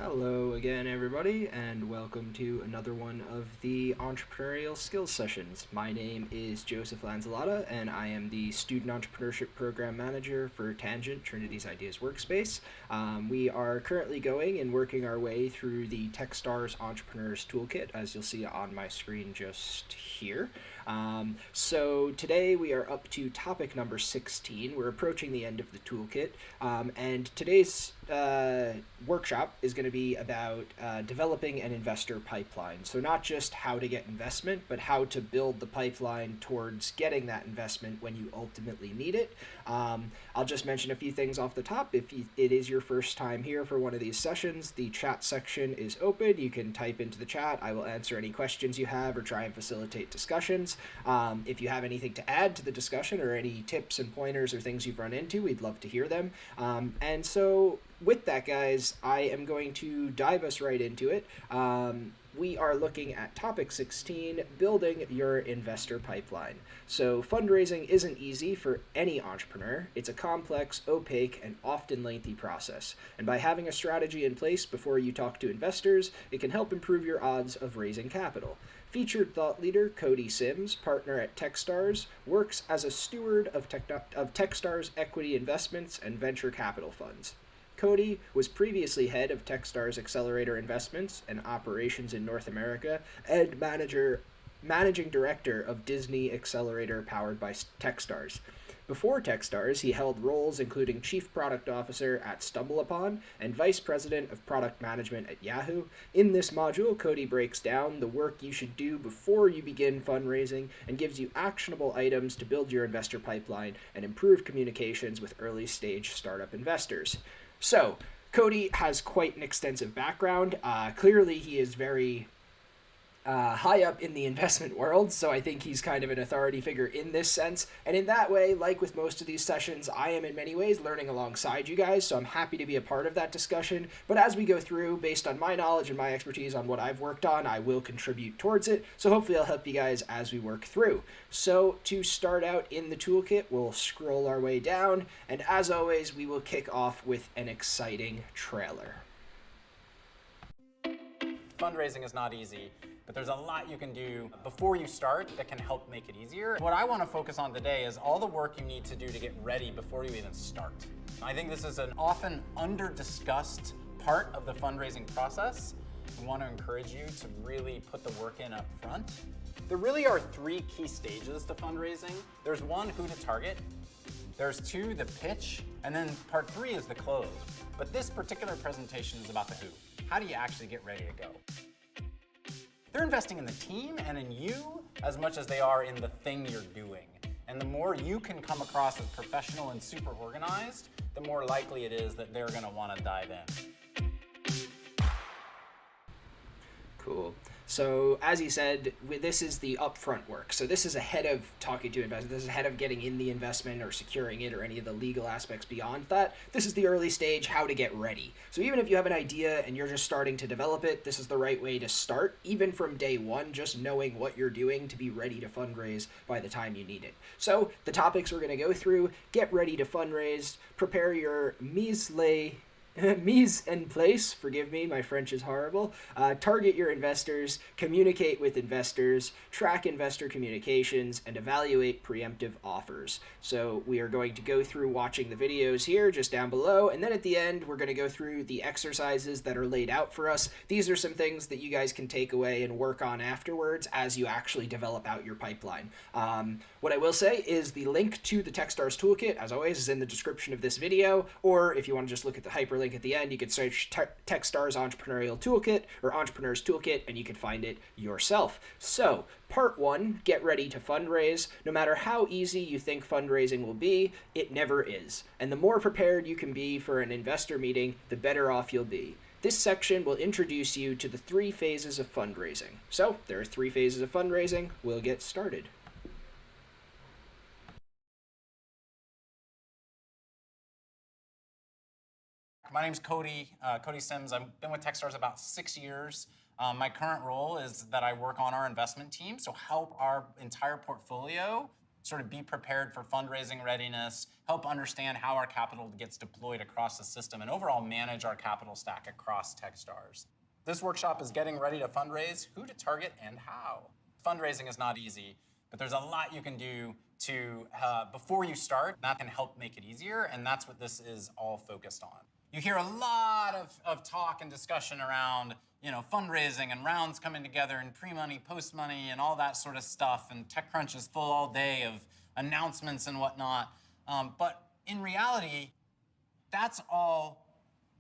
Hello again, everybody, and welcome to another one of the Entrepreneurial Skills Sessions. My name is Joseph Lanzillotta, and I am the Student Entrepreneurship Program Manager for Tangent, Trinity's Ideas Workspace. We are currently going and working our way through the Techstars Entrepreneurs Toolkit, as you'll see on my screen just here. So today we are up to topic number 16. We're approaching the end of the toolkit, and today's workshop is going to be about developing an investor pipeline. So not just how to get investment, but how to build the pipeline towards getting that investment when you ultimately need it. I'll just mention a few things off the top. If it is your first time here for one of these sessions, the chat section is open. You can type into the chat. I will answer any questions you have or try and facilitate discussions. If you have anything to add to the discussion or any tips and pointers or things you've run into, we'd love to hear them. And so with that, guys, I am going to dive us right into it. We are looking at topic 16, building your investor pipeline. So fundraising isn't easy for any entrepreneur. It's a complex, opaque, and often lengthy process. And by having a strategy in place before you talk to investors, it can help improve your odds of raising capital. Featured thought leader Cody Simms, partner at Techstars, works as a steward of Techstars equity investments and venture capital funds. Cody was previously head of Techstars Accelerator investments and operations in North America and managing director of Disney Accelerator powered by Techstars. Before Techstars, he held roles including Chief Product Officer at StumbleUpon and Vice President of Product Management at Yahoo. In this module, Cody breaks down the work you should do before you begin fundraising and gives you actionable items to build your investor pipeline and improve communications with early-stage startup investors. So, Cody has quite an extensive background. Clearly, he is very high up in the investment world, so I think he's kind of an authority figure in this sense. And in that way, like with most of these sessions, I am in many ways learning alongside you guys, so I'm happy to be a part of that discussion. But as we go through, based on my knowledge and my expertise on what I've worked on, I will contribute towards it. So hopefully I'll help you guys as we work through. So to start out in the toolkit, we'll scroll our way down, and as always, we will kick off with an exciting trailer. Fundraising is not easy, but there's a lot you can do before you start that can help make it easier. What I want to focus on today is all the work you need to do to get ready before you even start. I think this is an often under-discussed part of the fundraising process. I want to encourage you to really put the work in up front. There really are three key stages to fundraising. There's one, who to target. There's two, the pitch, and then part three is the close. But this particular presentation is about the who. How do you actually get ready to go? They're investing in the team and in you as much as they are in the thing you're doing. And the more you can come across as professional and super organized, the more likely it is that they're gonna wanna dive in. Cool. So as you said, this is the upfront work. So this is ahead of talking to investors. This is ahead of getting in the investment or securing it or any of the legal aspects beyond that. This is the early stage, how to get ready. So even if you have an idea and you're just starting to develop it, this is the right way to start, even from day one, just knowing what you're doing to be ready to fundraise by the time you need it. So the topics we're going to go through: get ready to fundraise, prepare your mise en place, forgive me, my French is horrible. Target your investors, communicate with investors, track investor communications, and evaluate preemptive offers. So we are going to go through watching the videos here just down below, and then at the end we're going to go through the exercises that are laid out for us. These are some things that you guys can take away and work on afterwards as you actually develop out your pipeline. What I will say is the link to the Techstars Toolkit, as always, is in the description of this video, or if you want to just look at the hyperlink at the end, you could search Techstars Entrepreneurial Toolkit or Entrepreneurs Toolkit and you can find it yourself. So, part one, get ready to fundraise. No matter how easy you think fundraising will be, it never is. And the more prepared you can be for an investor meeting, the better off you'll be. This section will introduce you to the 3 phases of fundraising. So, there are 3 phases of fundraising. We'll get started. My name's Cody Simms. I've been with Techstars about 6 years. My current role is that I work on our investment team, so help our entire portfolio sort of be prepared for fundraising readiness, help understand how our capital gets deployed across the system, and overall manage our capital stack across Techstars. This workshop is getting ready to fundraise, who to target, and how. Fundraising is not easy, but there's a lot you can do to, before you start, that can help make it easier, and that's what this is all focused on. You hear a lot of talk and discussion around fundraising and rounds coming together and pre-money, post-money, and all that sort of stuff, and TechCrunch is full all day of announcements and whatnot. But in reality, that's all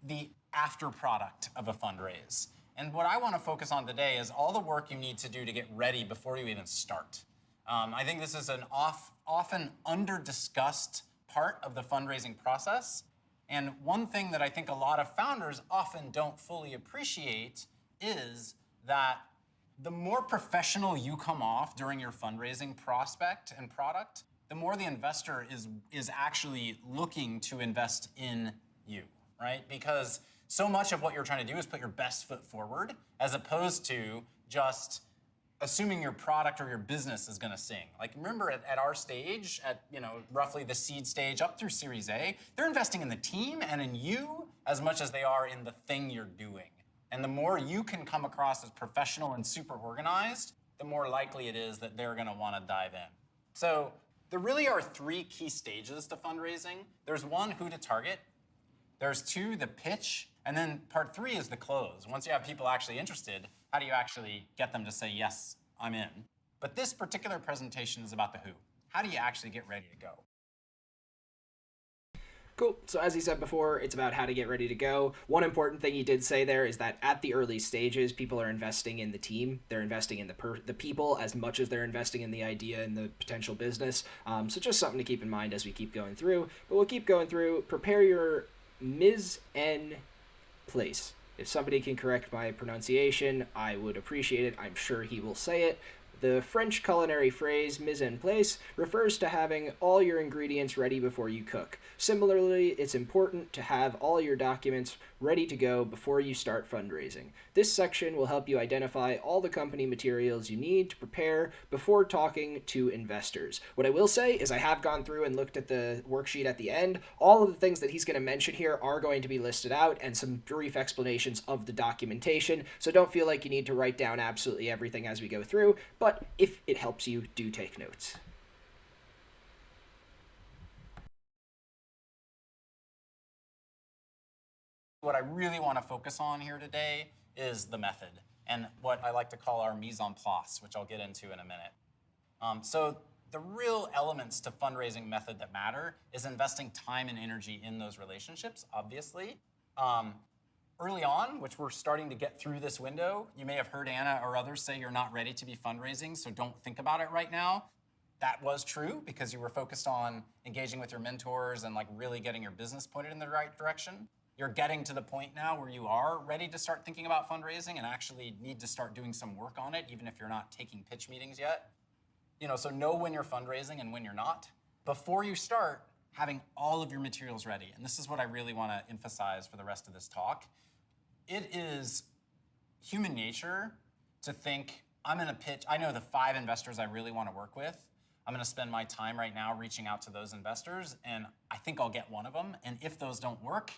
the after product of a fundraise. And what I want to focus on today is all the work you need to do to get ready before you even start. I think this is an often under-discussed part of the fundraising process. And one thing that I think a lot of founders often don't fully appreciate is that the more professional you come off during your fundraising prospect and product, the more the investor is actually looking to invest in you, right? Because so much of what you're trying to do is put your best foot forward, as opposed to just assuming your product or your business is going to sing. Like, remember at our stage, at roughly the seed stage up through Series A, they're investing in the team and in you as much as they are in the thing you're doing. And the more you can come across as professional and super organized, the more likely it is that they're going to want to dive in. So there really are three key stages to fundraising. There's one, who to target. There's two, the pitch. And then part three is the close. Once you have people actually interested, how do you actually get them to say, yes, I'm in? But this particular presentation is about the who. How do you actually get ready to go? Cool. So as he said before, it's about how to get ready to go. One important thing he did say there is that at the early stages, people are investing in the team. They're investing in the people as much as they're investing in the idea and the potential business. So just something to keep in mind as we keep going through. But we'll keep going through. Prepare your Mise en place. If somebody can correct my pronunciation, I would appreciate it. I'm sure he will say it. The French culinary phrase mise en place refers to having all your ingredients ready before you cook. Similarly, it's important to have all your documents ready to go before you start fundraising. This section will help you identify all the company materials you need to prepare before talking to investors. What I will say is I have gone through and looked at the worksheet at the end. All of the things that he's going to mention here are going to be listed out and some brief explanations of the documentation, so don't feel like you need to write down absolutely everything as we go through, but if it helps you, do take notes. What I really want to focus on here today is the method and what I like to call our mise en place, which I'll get into in a minute. So the real elements to fundraising method that matter is investing time and energy in those relationships, obviously. Early on, which we're starting to get through this window, you may have heard Anna or others say you're not ready to be fundraising, so don't think about it right now. That was true because you were focused on engaging with your mentors and really getting your business pointed in the right direction. You're getting to the point now where you are ready to start thinking about fundraising and actually need to start doing some work on it, even if you're not taking pitch meetings yet. So know when you're fundraising and when you're not. Before you start, having all of your materials ready. And this is what I really want to emphasize for the rest of this talk. It is human nature to think, I'm going to pitch, I know the 5 investors I really want to work with. I'm going to spend my time right now reaching out to those investors, and I think I'll get one of them. And if those don't work,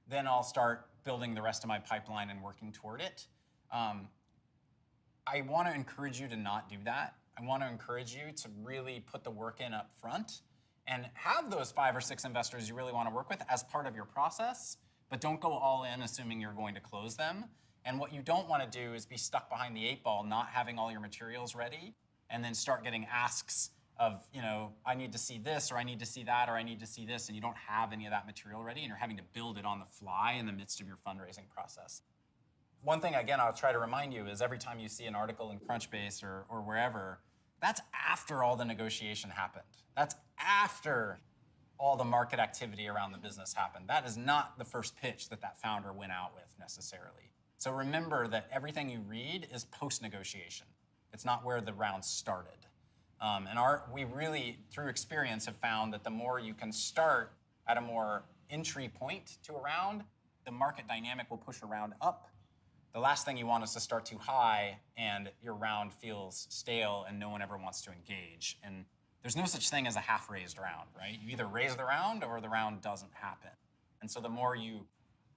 then I'll start building the rest of my pipeline and working toward it. I want to encourage you to not do that. I want to encourage you to really put the work in up front and have those 5 or 6 investors you really want to work with as part of your process, but don't go all in assuming you're going to close them. And what you don't want to do is be stuck behind the 8 ball, not having all your materials ready, and then start getting asks of, I need to see this, or I need to see that, or I need to see this, and you don't have any of that material ready, and you're having to build it on the fly in the midst of your fundraising process. One thing, again, I'll try to remind you is every time you see an article in Crunchbase or wherever, that's after all the negotiation happened. That's after all the market activity around the business happened. That is not the first pitch that founder went out with necessarily. So remember that everything you read is post-negotiation. It's not where the round started. We really, through experience, have found that the more you can start at a more entry point to a round, the market dynamic will push a round up. The last thing you want is to start too high and your round feels stale and no one ever wants to engage. And there's no such thing as a half-raised round, right? You either raise the round or the round doesn't happen. And so the more you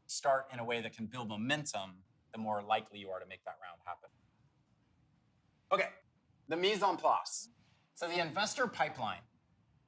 start in a way that can build momentum, the more likely you are to make that round happen. Okay, the mise en place. So the investor pipeline.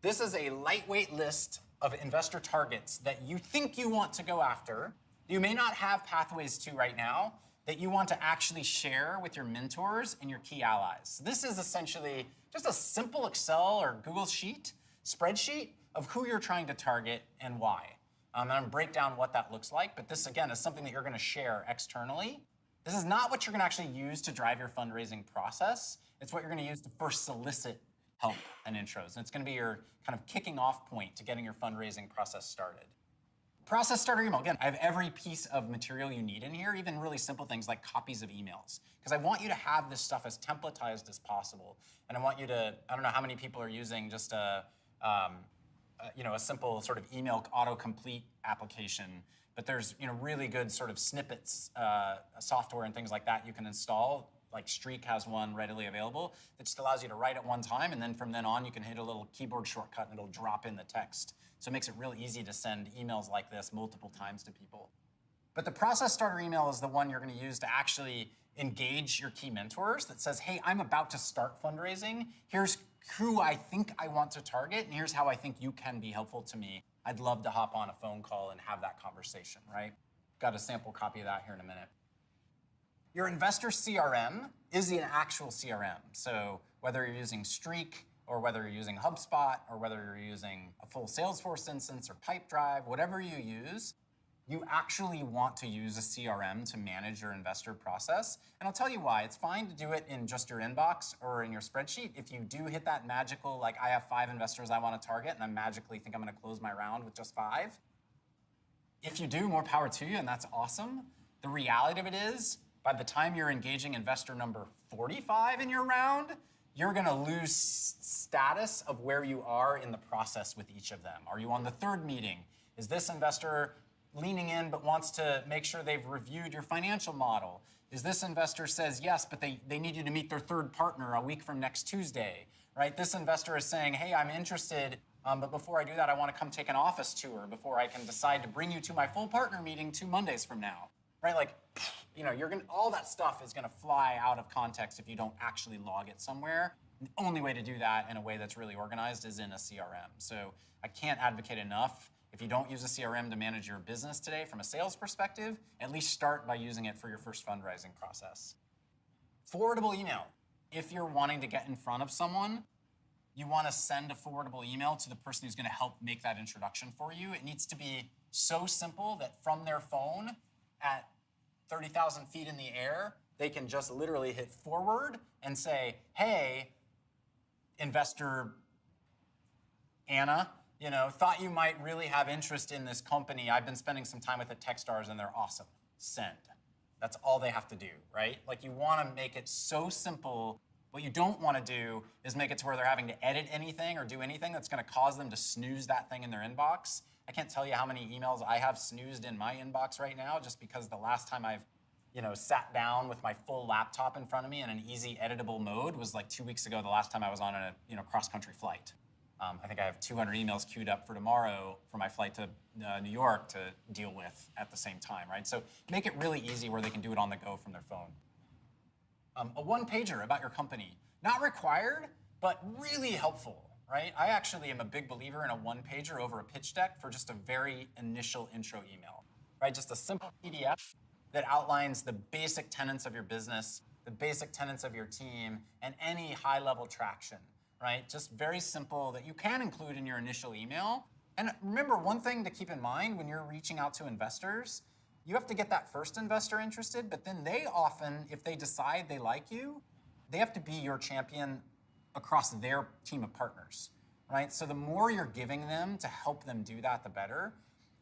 This is a lightweight list of investor targets that you think you want to go after. You may not have pathways to right now, that you want to actually share with your mentors and your key allies. So this is essentially just a simple Excel or Google Sheet, spreadsheet of who you're trying to target and why. And I'm going to break down what that looks like, but this again is something that you're going to share externally. This is not what you're going to actually use to drive your fundraising process. It's what you're going to use to first solicit help and intros. And it's going to be your kind of kicking off point to getting your fundraising process started. Process starter email. Again, I have every piece of material you need in here, even really simple things like copies of emails. Because I want you to have this stuff as templatized as possible. And I want you to, I don't know how many people are using just a simple sort of email autocomplete application, but there's really good sort of snippets, software and things like that you can install. Like Streak has one readily available that just allows you to write at one time, and then from then on you can hit a little keyboard shortcut and it'll drop in the text. So it makes it real easy to send emails like this multiple times to people. But the process starter email is the one you're going to use to actually engage your key mentors that says, hey, I'm about to start fundraising. Here's who I think I want to target, and here's how I think you can be helpful to me. I'd love to hop on a phone call and have that conversation, right? Got a sample copy of that here in a minute. Your investor CRM is an actual CRM. So whether you're using Streak or whether you're using HubSpot or whether you're using a full Salesforce instance or Pipedrive, whatever you use, you actually want to use a CRM to manage your investor process. And I'll tell you why. It's fine to do it in just your inbox or in your spreadsheet. If you do hit that magical, like I have 5 investors I want to target and I magically think I'm going to close my round with just 5. If you do, more power to you, and that's awesome. The reality of it is, by the time you're engaging investor number 45 in your round, you're going to lose status of where you are in the process with each of them. Are you on the 3rd meeting? Is this investor leaning in but wants to make sure they've reviewed your financial model? Is this investor says yes, but they need you to meet their 3rd partner a week from next Tuesday, right? This investor is saying, hey, I'm interested, but before I do that, I want to come take an office tour before I can decide to bring you to my full partner meeting 2 Mondays from now, right? Like, all that stuff is going to fly out of context if you don't actually log it somewhere. The only way to do that in a way that's really organized is in a CRM. So I can't advocate enough. If you don't use a CRM to manage your business today from a sales perspective, at least start by using it for your first fundraising process. Forwardable email. If you're wanting to get in front of someone, you want to send a forwardable email to the person who's going to help make that introduction for you. It needs to be so simple that from their phone at 30,000 feet in the air, they can just literally hit forward and say, hey, investor Anna, thought you might really have interest in this company. I've been spending some time with the Techstars and they're awesome. Send. That's all they have to do, right? Like you want to make it so simple. What you don't want to do is make it to where they're having to edit anything or do anything that's going to cause them to snooze that thing in their inbox. I can't tell you how many emails I have snoozed in my inbox right now just because the last time I've sat down with my full laptop in front of me in an easy editable mode was like 2 weeks ago, the last time I was on a cross-country flight. I think I have 200 emails queued up for tomorrow for my flight to New York to deal with at the same time, right? So make it really easy where they can do it on the go from their phone. A one-pager about your company. Not required, but really helpful, right? I actually am a big believer in a one-pager over a pitch deck for just a very initial intro email, right? Just a simple PDF that outlines the basic tenets of your business, the basic tenets of your team, and any high-level traction, right? Just very simple that you can include in your initial email. And remember, one thing to keep in mind when you're reaching out to investors, you have to get that first investor interested, but then they often, if they decide they like you, they have to be your champion across their team of partners, right? So the more you're giving them to help them do that, the better.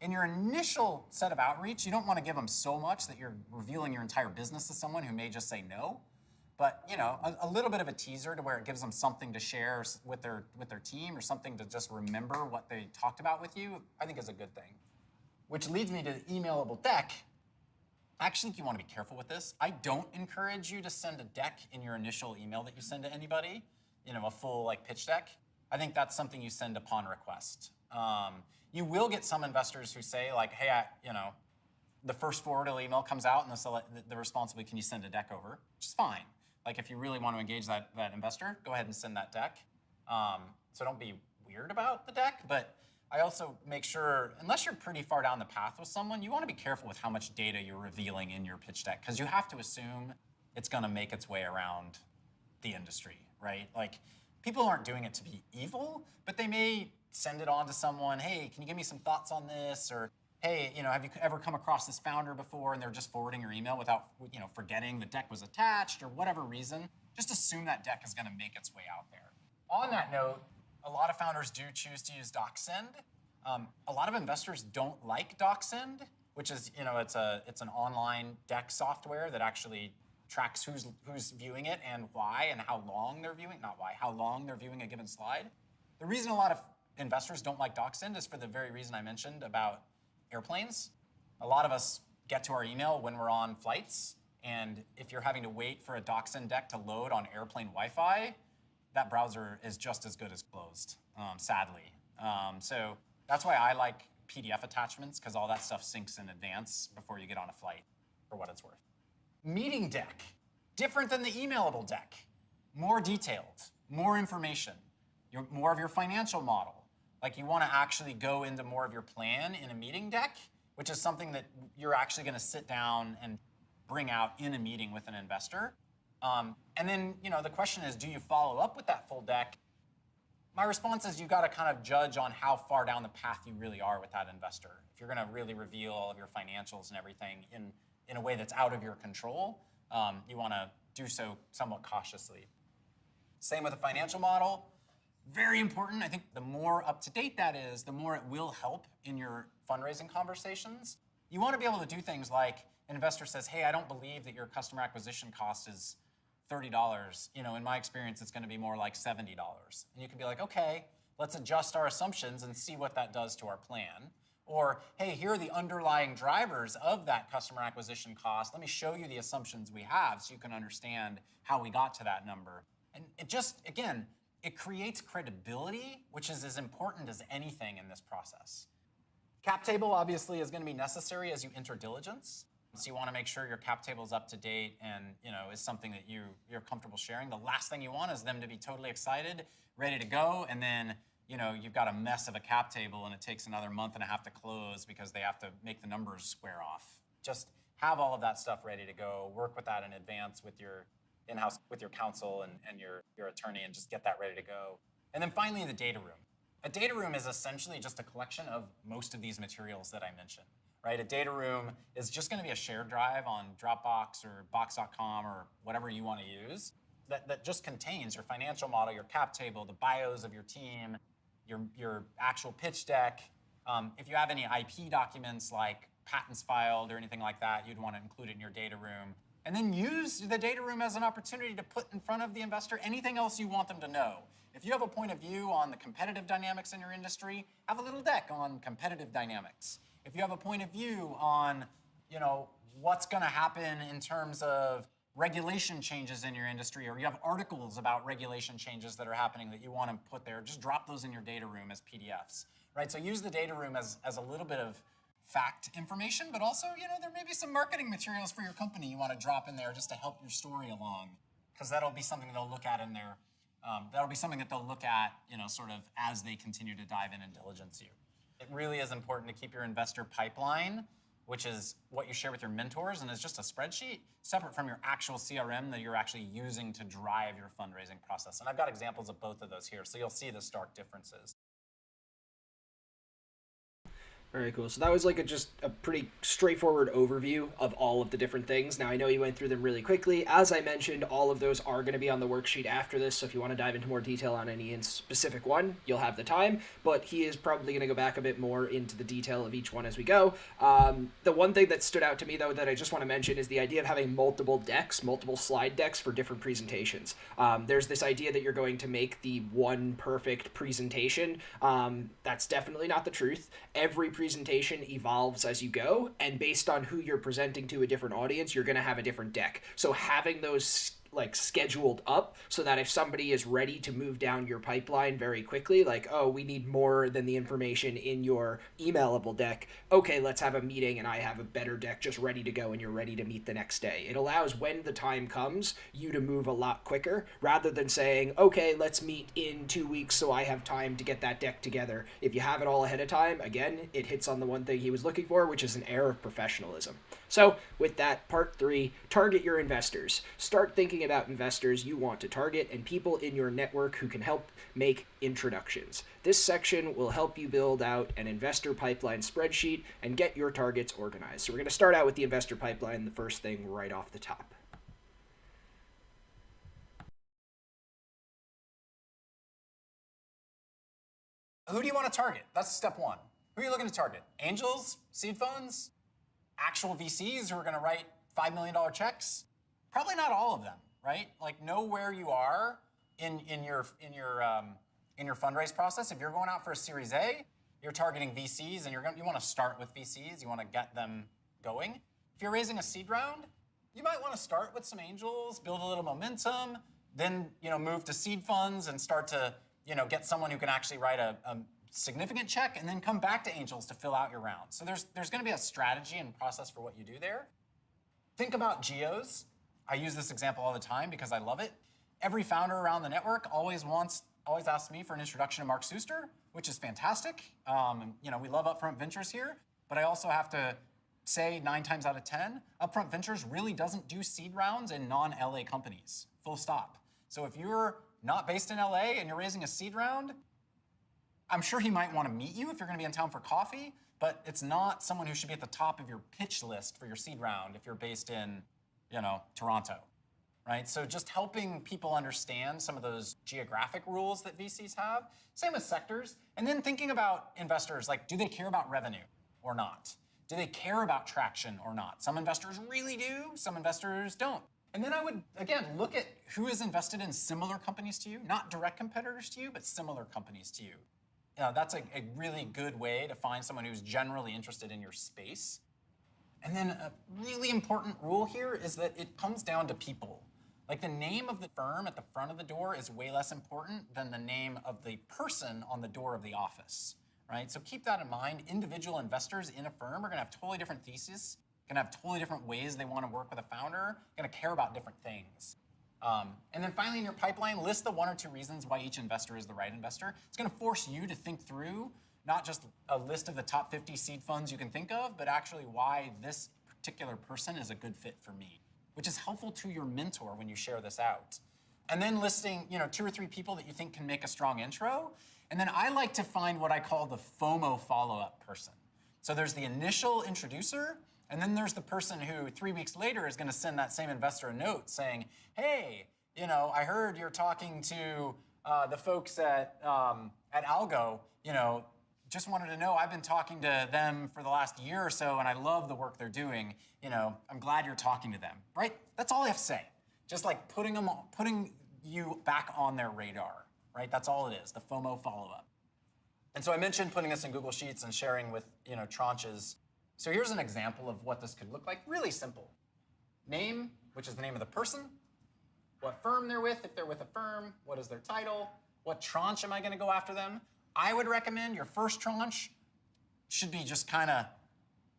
In your initial set of outreach, you don't want to give them so much that you're revealing your entire business to someone who may just say no. But a little bit of a teaser to where it gives them something to share with their team or something to just remember what they talked about with you, I think is a good thing. Which leads me to the emailable deck. I actually think you want to be careful with this. I don't encourage you to send a deck in your initial email that you send to anybody, a full pitch deck. I think that's something you send upon request. You will get some investors who say like, hey, the first forwarded email comes out and the response will be, can you send a deck over? Which is fine. Like if you really want to engage that investor, go ahead and send that deck. So don't be weird about the deck, but I also make sure, unless you're pretty far down the path with someone, you want to be careful with how much data you're revealing in your pitch deck, because you have to assume it's going to make its way around the industry, right? Like people aren't doing it to be evil, but they may send it on to someone, hey, can you give me some thoughts on this? Or hey, have you ever come across this founder before? And they're just forwarding your email without, forgetting the deck was attached or whatever reason. Just assume that deck is going to make its way out there. On that note, a lot of founders do choose to use DocSend. A lot of investors don't like DocSend, which is, it's an online deck software that actually tracks who's viewing it and why and how long they're viewing, not why, how long they're viewing a given slide. The reason a lot of investors don't like DocSend is for the very reason I mentioned about airplanes. A lot of us get to our email when we're on flights, and if you're having to wait for a DocSend deck to load on airplane Wi-Fi, that browser is just as good as closed, sadly. So that's why I like PDF attachments, because all that stuff syncs in advance before you get on a flight, for what it's worth. Meeting deck, different than the emailable deck. More detailed, more information, more of your financial model. Like you want to actually go into more of your plan in a meeting deck, which is something that you're actually going to sit down and bring out in a meeting with an investor. And then, the question is, do you follow up with that full deck? My response is you got to kind of judge on how far down the path you really are with that investor. If you're going to really reveal all of your financials and everything in a way that's out of your control, you want to do so somewhat cautiously. Same with the financial model. Very important. I think the more up-to-date that is, the more it will help in your fundraising conversations. You want to be able to do things like an investor says, hey, I don't believe that your customer acquisition cost is $30. In my experience, it's going to be more like $70. And you can be like, okay, let's adjust our assumptions and see what that does to our plan. Or, hey, here are the underlying drivers of that customer acquisition cost. Let me show you the assumptions we have so you can understand how we got to that number. And it just, again, it creates credibility, which is as important as anything in this process. Cap table obviously is going to be necessary as you enter diligence. So you want to make sure your cap table is up to date and is something that you're comfortable sharing. The last thing you want is them to be totally excited, ready to go, and then you've got a mess of a cap table and it takes another month and a half to close because they have to make the numbers square off. Just have all of that stuff ready to go. Work with that in advance with your in-house, with your counsel and your attorney, and just get that ready to go. And then finally, the data room. A data room is essentially just a collection of most of these materials that I mentioned. Right? A data room is just going to be a shared drive on Dropbox or Box.com or whatever you want to use that just contains your financial model, your cap table, the bios of your team, your actual pitch deck. If you have any IP documents like patents filed or anything like that, you'd want to include it in your data room. And then use the data room as an opportunity to put in front of the investor anything else you want them to know. If you have a point of view on the competitive dynamics in your industry, have a little deck on competitive dynamics. If you have a point of view on, what's going to happen in terms of regulation changes in your industry, or you have articles about regulation changes that are happening that you want to put there, just drop those in your data room as PDFs, right? So use the data room as a little bit of fact information, but also, there may be some marketing materials for your company you want to drop in there just to help your story along, because that'll be something they'll look at in their, that'll be something that they'll look at, sort of as they continue to dive in and diligence you. It really is important to keep your investor pipeline, which is what you share with your mentors and is just a spreadsheet, separate from your actual CRM that you're actually using to drive your fundraising process. And I've got examples of both of those here, so you'll see the stark differences. Very cool. So that was like just a pretty straightforward overview of all of the different things. Now, I know you went through them really quickly. As I mentioned, all of those are going to be on the worksheet after this, so if you want to dive into more detail on any specific one, you'll have the time, but he is probably going to go back a bit more into the detail of each one as we go. The one thing that stood out to me, though, that I just want to mention is the idea of having multiple decks, multiple slide decks for different presentations. There's this idea that you're going to make the one perfect presentation. That's definitely not the truth. Every presentation evolves as you go, and based on who you're presenting to a different audience, you're going to have a different deck. So having those like scheduled up so that if somebody is ready to move down your pipeline very quickly, like, oh, we need more than the information in your emailable deck, okay, let's have a meeting and I have a better deck just ready to go and you're ready to meet the next day. It allows, when the time comes, you to move a lot quicker rather than saying, okay, let's meet in 2 weeks so I have time to get that deck together. If you have it all ahead of time, again, it hits on the one thing he was looking for, which is an air of professionalism. So with that, part 3, target your investors. Start thinking about investors you want to target and people in your network who can help make introductions. This section will help you build out an investor pipeline spreadsheet and get your targets organized. So we're going to start out with the investor pipeline, the first thing right off the top. Who do you want to target? That's step 1. Who are you looking to target? Angels, seed funds, actual VCs who are going to write $5 million checks? Probably not all of them, right? Like, know where you are in your fundraise process. If you're going out for a Series A, you're targeting VCs, and you want to start with VCs. You want to get them going. If you're raising a seed round, you might want to start with some angels, build a little momentum, then move to seed funds and start to get someone who can actually write a significant check, and then come back to angels to fill out your round. So there's going to be a strategy and process for what you do there. Think about geos. I use this example all the time because I love it. Every founder around the network always asks me for an introduction to Mark Suster, which is fantastic. We love Upfront Ventures here, but I also have to say 9 times out of 10, Upfront Ventures really doesn't do seed rounds in non-LA companies, full stop. So if you're not based in LA and you're raising a seed round, I'm sure he might want to meet you if you're going to be in town for coffee, but it's not someone who should be at the top of your pitch list for your seed round if you're based in, Toronto, right? So just helping people understand some of those geographic rules that VCs have. Same with sectors. And then thinking about investors, like, do they care about revenue or not? Do they care about traction or not? Some investors really do, some investors don't. And then I would, again, look at who is invested in similar companies to you, not direct competitors to you, but similar companies to you. That's a really good way to find someone who's generally interested in your space. And then a really important rule here is that it comes down to people. Like, the name of the firm at the front of the door is way less important than the name of the person on the door of the office, right? So keep that in mind. Individual investors in a firm are going to have totally different theses, going to have totally different ways they want to work with a founder, going to care about different things. And then finally, in your pipeline, list the 1 or 2 reasons why each investor is the right investor. It's going to force you to think through not just a list of the top 50 seed funds you can think of, but actually why this particular person is a good fit for me, which is helpful to your mentor when you share this out. And then listing 2 or 3 people that you think can make a strong intro. And then I like to find what I call the FOMO follow-up person. So there's the initial introducer, and then there's the person who 3 weeks later is going to send that same investor a note saying, hey, I heard you're talking to the folks at Algo, just wanted to know, I've been talking to them for the last year or so, and I love the work they're doing. I'm glad you're talking to them, right? That's all I have to say. Just like putting you back on their radar, right? That's all it is, the FOMO follow-up. And so I mentioned putting this in Google Sheets and sharing with, tranches. So here's an example of what this could look like. Really simple. Name, which is the name of the person. What firm they're with, if they're with a firm. What is their title? What tranche am I going to go after them? I would recommend your first tranche should be just kind of,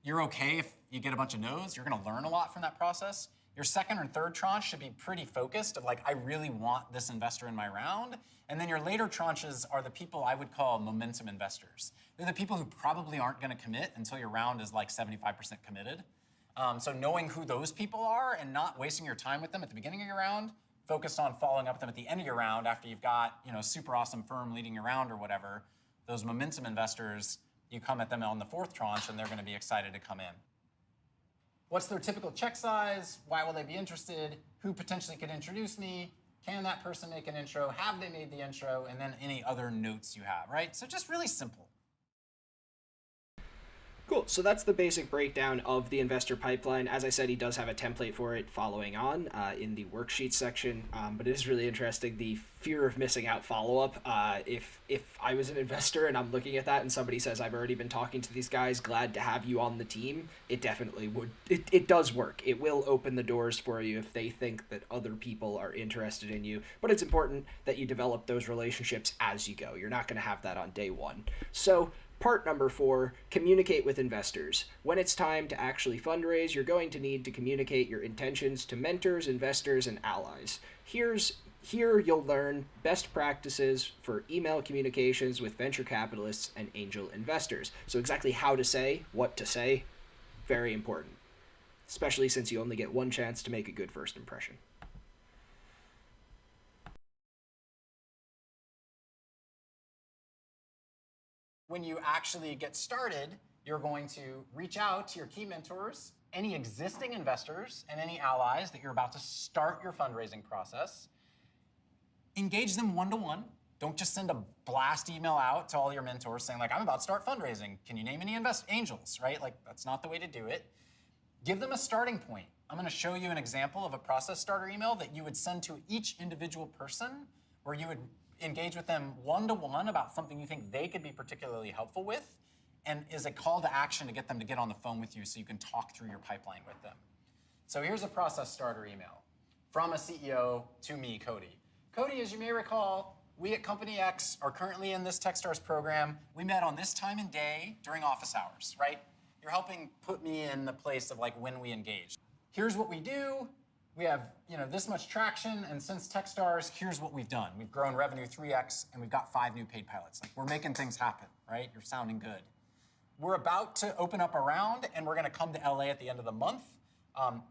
you're okay if you get a bunch of no's. You're going to learn a lot from that process. Your second or third tranche should be pretty focused of like, I really want this investor in my round. And then your later tranches are the people I would call momentum investors. They're the people who probably aren't going to commit until your round is like 75% committed. So knowing who those people are and not wasting your time with them at the beginning of your round, focused on following up with them at the end of your round after you've got super awesome firm leading your round or whatever. Those momentum investors, you come at them on the 4th tranche and they're going to be excited to come in. What's their typical check size? Why will they be interested? Who potentially could introduce me? Can that person make an intro? Have they made the intro? And then any other notes you have, right? So just really simple. Cool. So that's the basic breakdown of the investor pipeline. As I said, he does have a template for it following on in the worksheet section. But it is really interesting, the fear of missing out follow-up. If I was an investor and I'm looking at that and somebody says, I've already been talking to these guys, glad to have you on the team, it definitely would. It does work. It will open the doors for you if they think that other people are interested in you. But it's important that you develop those relationships as you go. You're not going to have that on day one. So part number 4, communicate with investors. When it's time to actually fundraise, you're going to need to communicate your intentions to mentors, investors, and allies. Here you'll learn best practices for email communications with venture capitalists and angel investors. So exactly how to say, what to say, very important, especially since you only get one chance to make a good first impression. When you actually get started, you're going to reach out to your key mentors, any existing investors, and any allies that you're about to start your fundraising process. Engage them one-to-one. Don't just send a blast email out to all your mentors saying, like, I'm about to start fundraising. Can you name any angels, right? Like, that's not the way to do it. Give them a starting point. I'm going to show you an example of a process starter email that you would send to each individual person, where you would engage with them one-to-one about something you think they could be particularly helpful with, and is a call to action to get them to get on the phone with you so you can talk through your pipeline with them. So here's a process starter email from a CEO to me, Cody. Cody, as you may recall, we at Company X are currently in this Techstars program. We met on this time and day during office hours, right? You're helping put me in the place of like when we engage. Here's what we do. We have, this much traction, and since Techstars, here's what we've done. We've grown revenue 3x, and we've got 5 new paid pilots. Like, we're making things happen, right? You're sounding good. We're about to open up a round, and we're going to come to LA at the end of the month.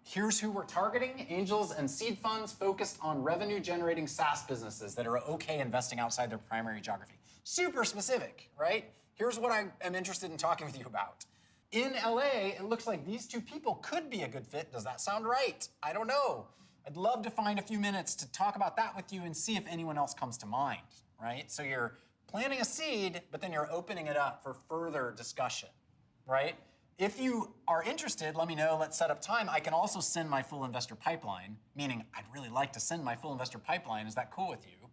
Here's who we're targeting: angels and seed funds focused on revenue-generating SaaS businesses that are okay investing outside their primary geography. Super specific, right? Here's what I am interested in talking with you about. In LA, it looks like these 2 people could be a good fit. Does that sound right? I don't know. I'd love to find a few minutes to talk about that with you and see if anyone else comes to mind, right? So you're planting a seed, but then you're opening it up for further discussion, right? If you are interested, let me know. Let's set up time. I can also send my full investor pipeline, meaning I'd really like to send my full investor pipeline. Is that cool with you?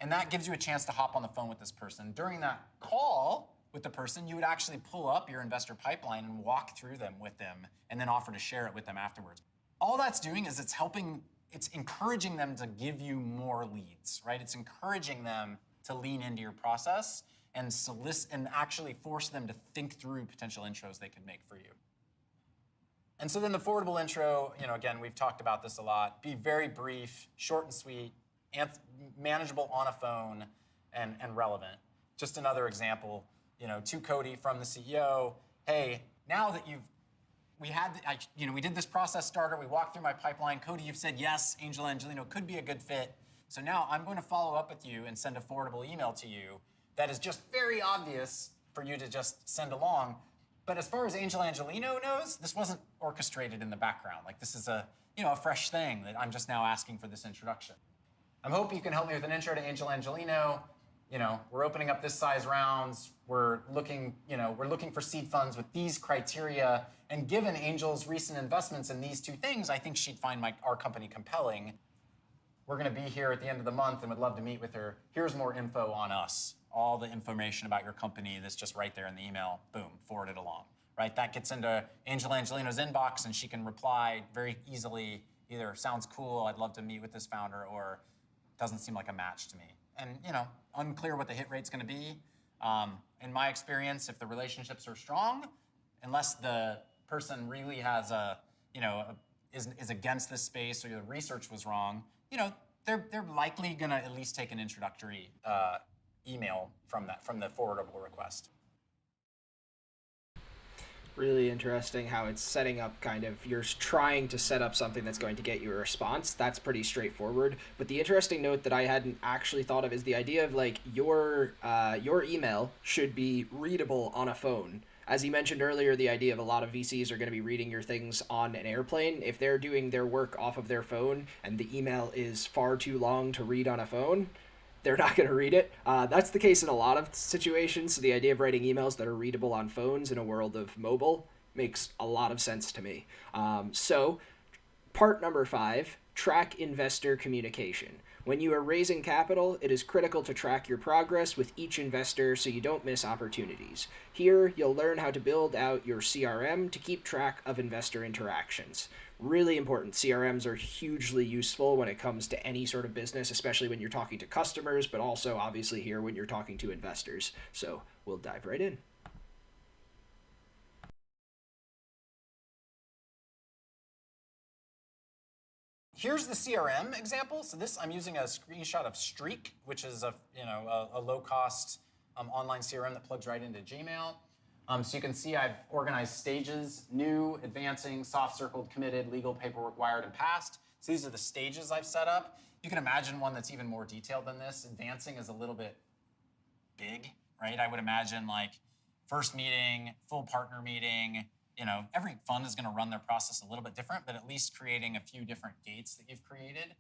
And that gives you a chance to hop on the phone with this person. During that call with the person, you would actually pull up your investor pipeline and walk through them with them, and then offer to share it with them afterwards. All that's doing is it's encouraging them to give you more leads, right? It's encouraging them to lean into your process and solicit and actually force them to think through potential intros they could make for you. And so then the forwardable intro, again, we've talked about this a lot. Be very brief, short and sweet, manageable on a phone, and relevant. Just another example, to Cody from the CEO, hey, now that we did this process starter, we walked through my pipeline. Cody, you've said yes, Angel Angelino could be a good fit. So now I'm going to follow up with you and send a forwardable email to you that is just very obvious for you to just send along. But as far as Angel Angelino knows, this wasn't orchestrated in the background. Like, this is a fresh thing that I'm just now asking for this introduction. I'm hoping you can help me with an intro to Angel Angelino. We're opening up this size rounds. We're looking for seed funds with these criteria. And given Angel's recent investments in these 2 things, I think she'd find our company compelling. We're going to be here at the end of the month and would love to meet with her. Here's more info on us. All the information about your company that's just right there in the email. Boom, forward it along. Right? That gets into Angel Angelino's inbox, and she can reply very easily. Either sounds cool, I'd love to meet with this founder, or doesn't seem like a match to me. And unclear what the hit rate's going to be. In my experience, if the relationships are strong, unless the person really has is against this space, or the research was wrong, they're likely going to at least take an introductory email from the forwardable request. Really interesting how it's setting up you're trying to set up something that's going to get you a response. That's pretty straightforward. But the interesting note that I hadn't actually thought of is the idea of your email should be readable on a phone. As you mentioned earlier, the idea of a lot of VCs are going to be reading your things on an airplane. If they're doing their work off of their phone and the email is far too long to read on a phone, they're not going to read it. That's the case in a lot of situations. So the idea of writing emails that are readable on phones in a world of mobile makes a lot of sense to me. So part number 5, track investor communication. When you are raising capital, it is critical to track your progress with each investor so you don't miss opportunities. Here, you'll learn how to build out your CRM to keep track of investor interactions. Really important. CRMs are hugely useful when it comes to any sort of business, especially when you're talking to customers, but also obviously here when you're talking to investors. So we'll dive right in. Here's the CRM example. So this, I'm using a screenshot of Streak, which is a low-cost online CRM that plugs right into Gmail. So you can see I've organized stages: new, advancing, soft circled, committed, legal, paperwork, wired, and passed. So these are the stages I've set up. You can imagine one that's even more detailed than this. Advancing is a little bit big, right? I would imagine like first meeting, full partner meeting. Every fund is going to run their process a little bit different, but at least creating a few different gates that you've created.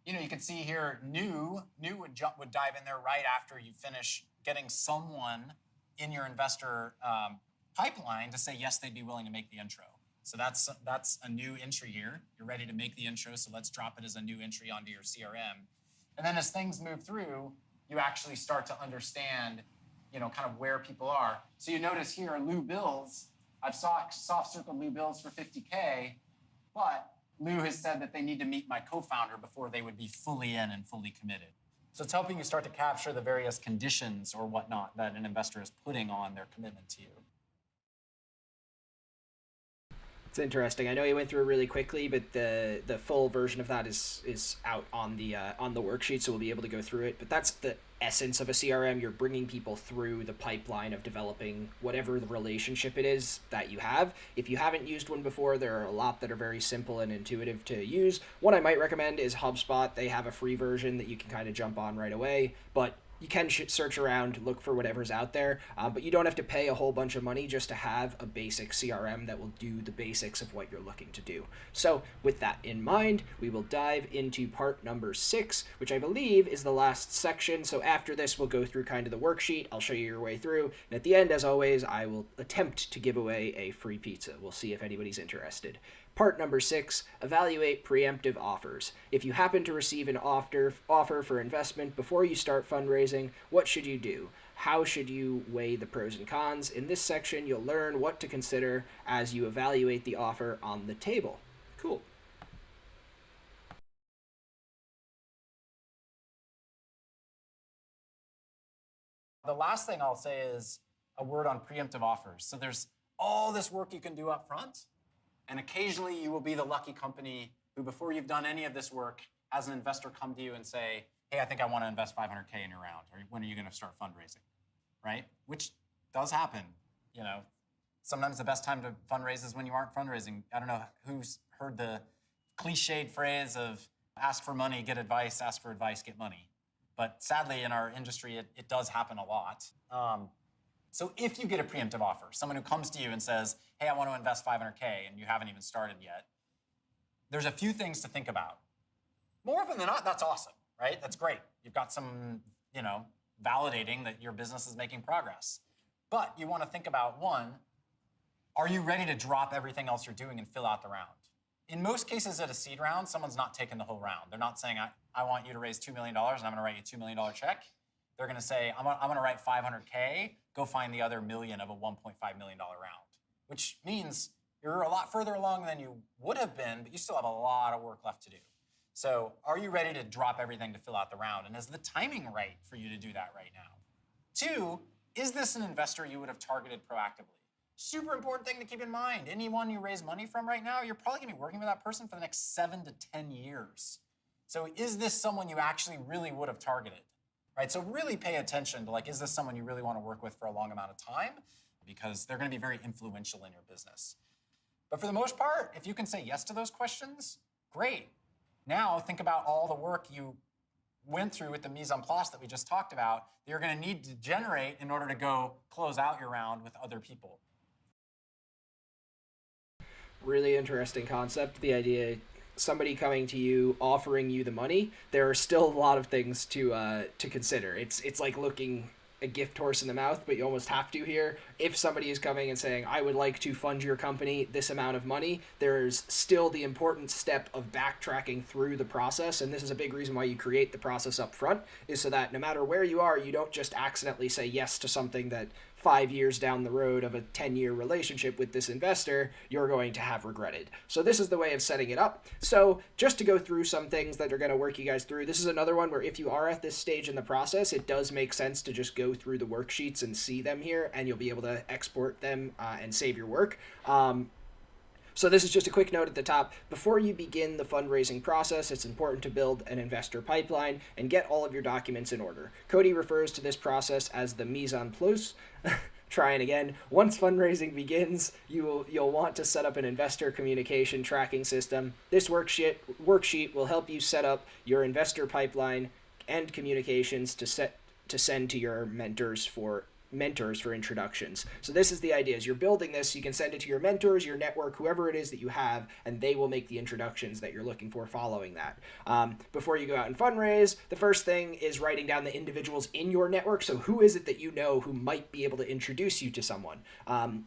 You can see here, new would dive in there right after you finish getting someone in your investor pipeline to say yes, they'd be willing to make the intro. So that's a new entry here. You're ready to make the intro, so let's drop it as a new entry onto your CRM. And then as things move through, you actually start to understand, kind of where people are. So you notice here, Lou Bills. I've soft circled Lou Bills for 50K, but Lou has said that they need to meet my co-founder before they would be fully in and fully committed. So it's helping you start to capture the various conditions or whatnot that an investor is putting on their commitment to you. It's interesting. I know you went through it really quickly, but the full version of that is out on the worksheet, so we'll be able to go through it. But that's the essence of a CRM. You're bringing people through the pipeline of developing whatever the relationship it is that you have. If you haven't used one before, there are a lot that are very simple and intuitive to use. One I might recommend is HubSpot. They have a free version that you can kind of jump on right away, but you can search around, look for whatever's out there, but you don't have to pay a whole bunch of money just to have a basic CRM that will do the basics of what you're looking to do. So with that in mind, we will dive into part number 6, which I believe is the last section. So after this, we'll go through kind of the worksheet. I'll show you your way through. And at the end, as always, I will attempt to give away a free pizza. We'll see if anybody's interested. Part number 6, evaluate preemptive offers. If you happen to receive an offer for investment before you start fundraising, what should you do? How should you weigh the pros and cons? In this section, you'll learn what to consider as you evaluate the offer on the table. Cool. The last thing I'll say is a word on preemptive offers. So there's all this work you can do up front. And occasionally you will be the lucky company who, before you've done any of this work, has an investor come to you and say, hey, I think I want to invest 500K in your round. Or when are you going to start fundraising, right? Which does happen. Sometimes the best time to fundraise is when you aren't fundraising. I don't know who's heard the cliched phrase of ask for money, get advice, ask for advice, get money. But sadly, in our industry, it does happen a lot. So if you get a preemptive offer, someone who comes to you and says, hey, I want to invest 500K, and you haven't even started yet, there's a few things to think about. More often than not, that's awesome, right? That's great. You've got some, validating that your business is making progress. But you want to think about, one, are you ready to drop everything else you're doing and fill out the round? In most cases at a seed round, someone's not taking the whole round. They're not saying, I want you to raise $2 million, and I'm going to write you a $2 million check. They're going to say, I'm going to write 500K, go find the other million of a $1.5 million round, which means you're a lot further along than you would have been, but you still have a lot of work left to do. So are you ready to drop everything to fill out the round? And is the timing right for you to do that right now? 2, is this an investor you would have targeted proactively? Super important thing to keep in mind. Anyone you raise money from right now, you're probably going to be working with that person for the next 7 to 10 years. So is this someone you actually really would have targeted? Right, so really pay attention to is this someone you really want to work with for a long amount of time? Because they're going to be very influential in your business. But for the most part, if you can say yes to those questions, great. Now think about all the work you went through with the mise en place that we just talked about that you're going to need to generate in order to go close out your round with other people. Really interesting concept. The idea somebody coming to you offering you the money, there are still a lot of things to consider. It's like looking a gift horse in the mouth, but you almost have to here. If somebody is coming and saying, I would like to fund your company this amount of money, there's still the important step of backtracking through the process. And this is a big reason why you create the process up front, is so that no matter where you are, you don't just accidentally say yes to something that 5 years down the road of a 10-year relationship with this investor, you're going to have regretted. So this is the way of setting it up. So just to go through some things that are going to work you guys through, this is another one where if you are at this stage in the process, it does make sense to just go through the worksheets and see them here, and you'll be able to export them and save your work. So this is just a quick note at the top. Before you begin the fundraising process, it's important to build an investor pipeline and get all of your documents in order. Cody refers to this process as the mise en place. Trying again. Once fundraising begins, you'll want to set up an investor communication tracking system. This worksheet will help you set up your investor pipeline and communications to send to your mentors for introductions. So this is the idea. As you're building this, you can send it to your mentors, your network, whoever it is that you have, and they will make the introductions that you're looking for following that. Before you go out and fundraise, the first thing is writing down the individuals in your network. So who is it that you know who might be able to introduce you to someone?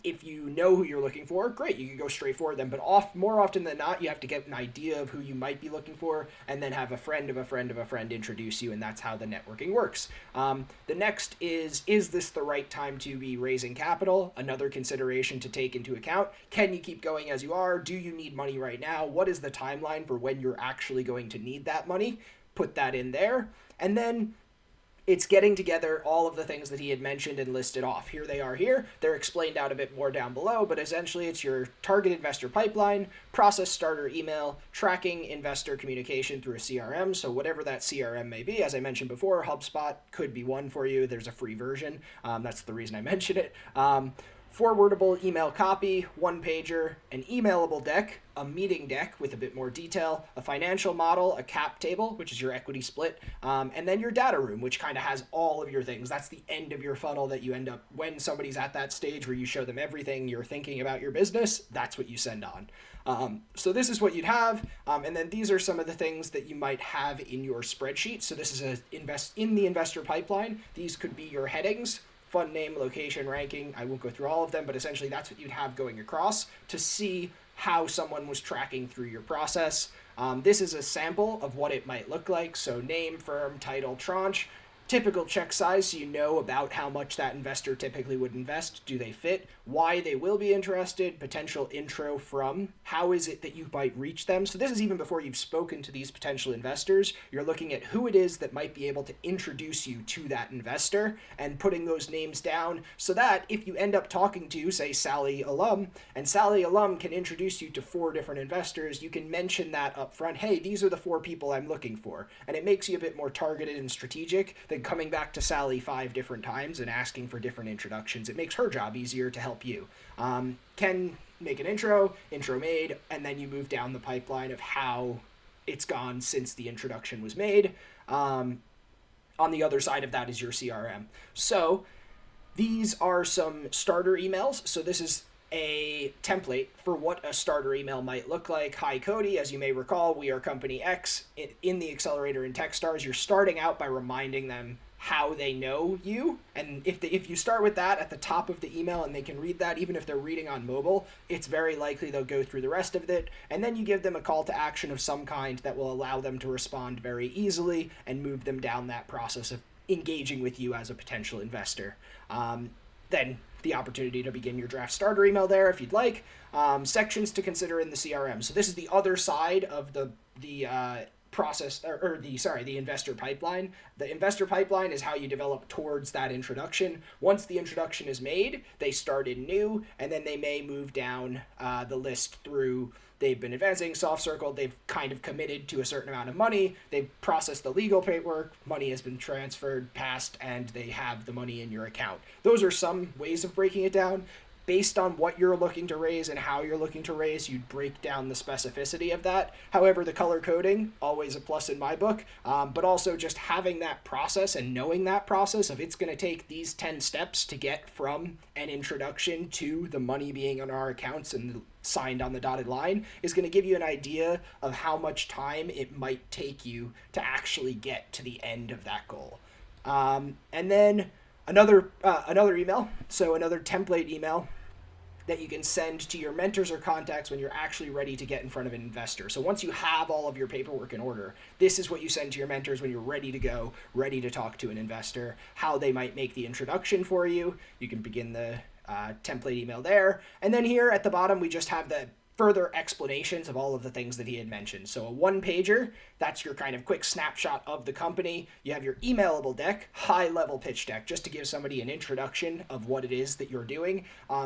If you know who you're looking for, great, you can go straight for them. But more often than not, you have to get an idea of who you might be looking for, and then have a friend of a friend of a friend introduce you, and that's how the networking works. The next is this the right time to be raising capital? Another consideration to take into account. Can you keep going as you are? Do you need money right now? What is the timeline for when you're actually going to need that money? Put that in there. And then it's getting together all of the things that he had mentioned and listed off. Here they are here. They're explained out a bit more down below, but essentially it's your target investor pipeline, process starter email, tracking investor communication through a CRM. So whatever that CRM may be, as I mentioned before, HubSpot could be one for you. There's a free version. That's the reason I mentioned it. Forwardable email copy, one pager, an emailable deck, a meeting deck with a bit more detail, a financial model, a cap table, which is your equity split, and then your data room, which kind of has all of your things. That's the end of your funnel that you end up, when somebody's at that stage where you show them everything you're thinking about your business, that's what you send on. So this is what you'd have, and then these are some of the things that you might have in your spreadsheet. So this is in the investor pipeline. These could be your headings: fund name, location, ranking. I won't go through all of them, but essentially that's what you'd have going across to see how someone was tracking through your process. This is a sample of what it might look like. So name, firm, title, tranche, typical check size, so you know about how much that investor typically would invest. Do they fit? Why they will be interested, potential intro from, how is it that you might reach them? So this is even before you've spoken to these potential investors. You're looking at who it is that might be able to introduce you to that investor and putting those names down so that if you end up talking to, say, Sally Alum, and Sally Alum can introduce you to 4 different investors, you can mention that up front. Hey, these are the 4 people I'm looking for. And it makes you a bit more targeted and strategic than coming back to Sally 5 different times and asking for different introductions. It makes her job easier to help you. Can make an intro made, and then you move down the pipeline of how it's gone since the introduction was made. On the other side of that is your CRM. So these are some starter emails. So this is a template for what a starter email might look like. Hi, Cody. As you may recall, we are company X. In the Accelerator and Techstars, you're starting out by reminding them how they know you. And if you start with that at the top of the email and they can read that, even if they're reading on mobile, it's very likely they'll go through the rest of it. And then you give them a call to action of some kind that will allow them to respond very easily and move them down that process of engaging with you as a potential investor. Then the opportunity to begin your draft starter email there if you'd like. Sections to consider in the CRM. So this is the other side of the process, the investor pipeline. The investor pipeline is how you develop towards that introduction. Once the introduction is made, they start in new, and then they may move down the list through. They've been advancing, soft circled, they've kind of committed to a certain amount of money, they've processed the legal paperwork, money has been transferred, passed, and they have the money in your account. Those are some ways of breaking it down. Based on what you're looking to raise and how you're looking to raise, you'd break down the specificity of that. However, the color coding, always a plus in my book, but also just having that process and knowing that process of it's going to take these 10 steps to get from an introduction to the money being on our accounts and the signed on the dotted line, is going to give you an idea of how much time it might take you to actually get to the end of that goal. And then another email, so another template email that you can send to your mentors or contacts when you're actually ready to get in front of an investor. So once you have all of your paperwork in order, this is what you send to your mentors when you're ready to go, ready to talk to an investor, how they might make the introduction for you. You can begin the template email there. And then here at the bottom, we just have the further explanations of all of the things that he had mentioned. So a one-pager, that's your kind of quick snapshot of the company. You have your emailable deck, high-level pitch deck, just to give somebody an introduction of what it is that you're doing.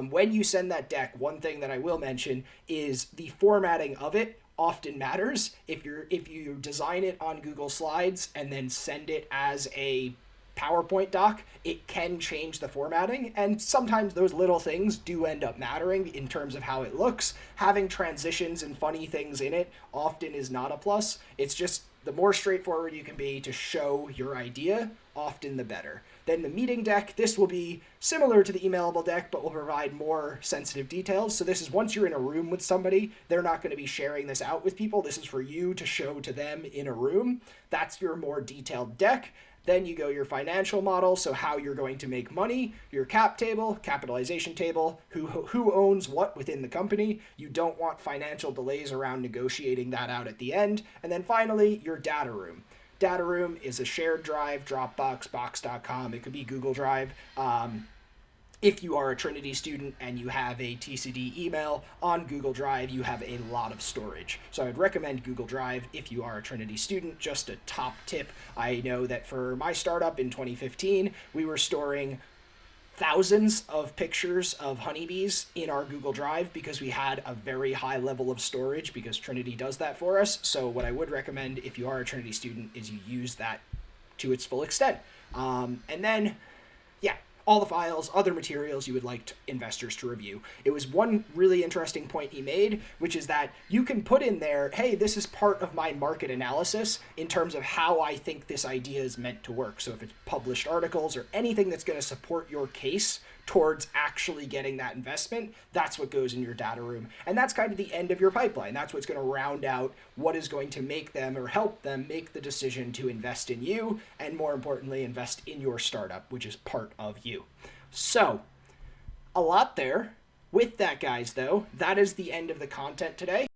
When you send that deck, one thing that I will mention is the formatting of it often matters. If you design it on Google Slides and then send it as a PowerPoint doc, it can change the formatting, and sometimes those little things do end up mattering in terms of how it looks. Having transitions and funny things in it often is not a plus. It's just the more straightforward you can be to show your idea, often the better. Then the meeting deck, this will be similar to the emailable deck, but will provide more sensitive details. So this is once you're in a room with somebody, they're not going to be sharing this out with people. This is for you to show to them in a room. That's your more detailed deck. Then you go your financial model, so how you're going to make money, your cap table, capitalization table, who owns what within the company. You don't want financial delays around negotiating that out at the end. And then finally, your data room. Data room is a shared drive, Dropbox, Box.com. It could be Google Drive. If you are a Trinity student and you have a TCD email on Google Drive, you have a lot of storage. So I would recommend Google Drive if you are a Trinity student. Just a top tip. I know that for my startup in 2015, we were storing thousands of pictures of honeybees in our Google Drive because we had a very high level of storage, because Trinity does that for us. So what I would recommend if you are a Trinity student is you use that to its full extent. And then, yeah, all the files, other materials you would like investors to review. It was one really interesting point he made, which is that you can put in there, hey, this is part of my market analysis in terms of how I think this idea is meant to work. So if it's published articles or anything that's going to support your case towards actually getting that investment, that's what goes in your data room. And that's kind of the end of your pipeline. That's what's going to round out what is going to make them or help them make the decision to invest in you, and more importantly, invest in your startup, which is part of you. So, a lot there. With that, guys, though, that is the end of the content today.